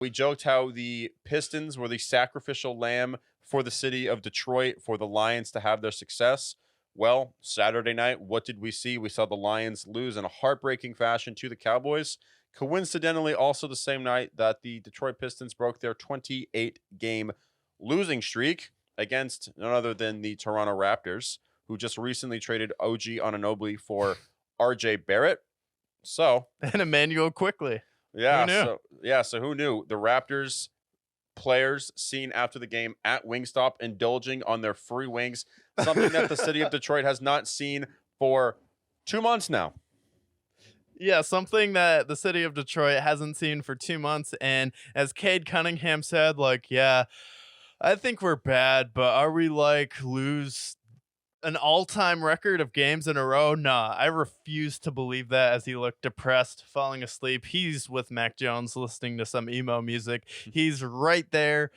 We joked how the Pistons were the sacrificial lamb for the city of Detroit for the Lions to have their success. Well, Saturday night, what did we see? We saw the Lions lose in a heartbreaking fashion to the Cowboys. Coincidentally, also the same night that the Detroit Pistons broke their 28-game losing streak against none other than the Toronto Raptors, who just recently traded OG Anunoby for RJ Barrett. So, And Emmanuel quickly. yeah, Who knew? so who knew? The Raptors players seen after the game at Wingstop indulging on their free wings, something that the city of Detroit has not seen for 2 months now. Yeah, something that the city of Detroit hasn't seen for 2 months. And as Cade Cunningham said, like, yeah, I think we're bad, but are we like lose an all-time record of games in a row? Nah, I refuse to believe that as he looked depressed, falling asleep. He's with Mac Jones listening to some emo music. He's right there,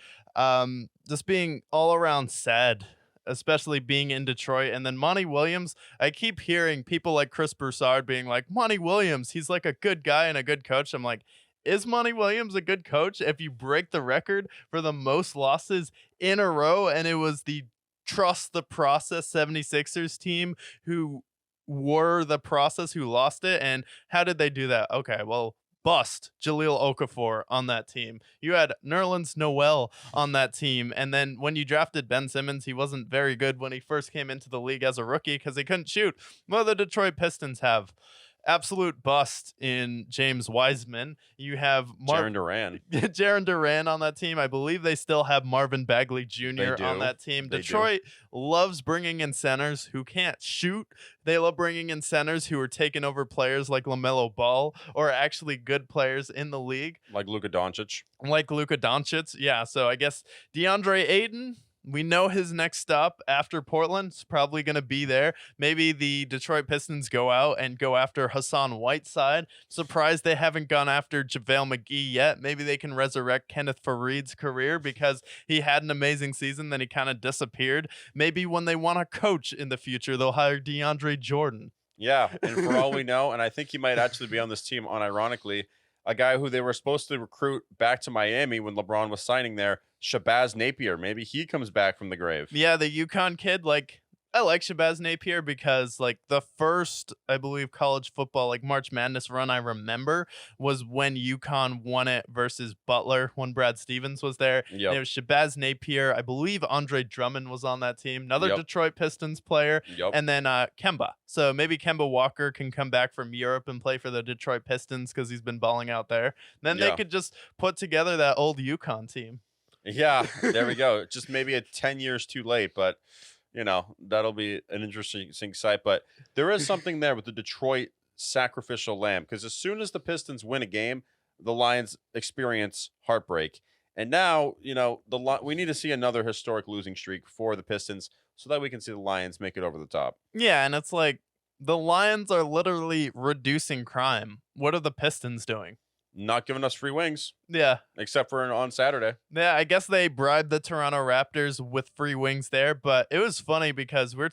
just being all around sad, especially being in Detroit. And then Monty Williams, I keep hearing people like Chris Broussard being like, Monty Williams, he's like a good guy and a good coach. I'm like, is Monty Williams a good coach if you break the record for the most losses in a row? And it was the trust the process 76ers team who were the process who lost it. And how did they do that? Okay, well, bust Jahlil Okafor on that team. You had Nerlens Noel on that team. And then when you drafted Ben Simmons, he wasn't very good when he first came into the league as a rookie because he couldn't shoot. Well, the Detroit Pistons have absolute bust in James Wiseman. You have Jaren Duran. Jaren Duran on that team. I believe they still have Marvin Bagley Jr. on that team. Detroit loves bringing in centers who can't shoot. They love bringing in centers who are taking over players like LaMelo Ball or actually good players in the league. Like Luka Doncic. Yeah, so I guess DeAndre Ayton, we know his next stop after Portland's probably going to be there. Maybe the Detroit Pistons go out and go after Hassan Whiteside. Surprised they haven't gone after JaVale McGee yet. Maybe they can resurrect Kenneth Faried's career because he had an amazing season, then he kind of disappeared. Maybe when they want a coach in the future, they'll hire DeAndre Jordan. Yeah, and for all we know, and I think he might actually be on this team unironically, a guy who they were supposed to recruit back to Miami when LeBron was signing there, Shabazz Napier. Maybe he comes back from the grave. Yeah, the UConn kid, like, I like Shabazz Napier because, like, the first, I believe, college football, like, March Madness run I remember was when UConn won it versus Butler when Brad Stevens was there. Yep. And it was Shabazz Napier. I believe Andre Drummond was on that team, another Yep. Detroit Pistons player, Yep. and then Kemba. So maybe Kemba Walker can come back from Europe and play for the Detroit Pistons because he's been balling out there. Then they Yeah. could just put together that old UConn team. Yeah, there we go. Just maybe 10 years too late, but you know, that'll be an interesting sight. But there is something there with the Detroit sacrificial lamb because as soon as the Pistons win a game, the Lions experience heartbreak. And now, you know, we need to see another historic losing streak for the Pistons so that we can see the Lions make it over the top. Yeah, and it's like the Lions are literally reducing crime. What are the Pistons doing? Not giving us free wings, Yeah. except for on Saturday. Yeah, I guess they bribed the Toronto Raptors with free wings there, but it was funny because we're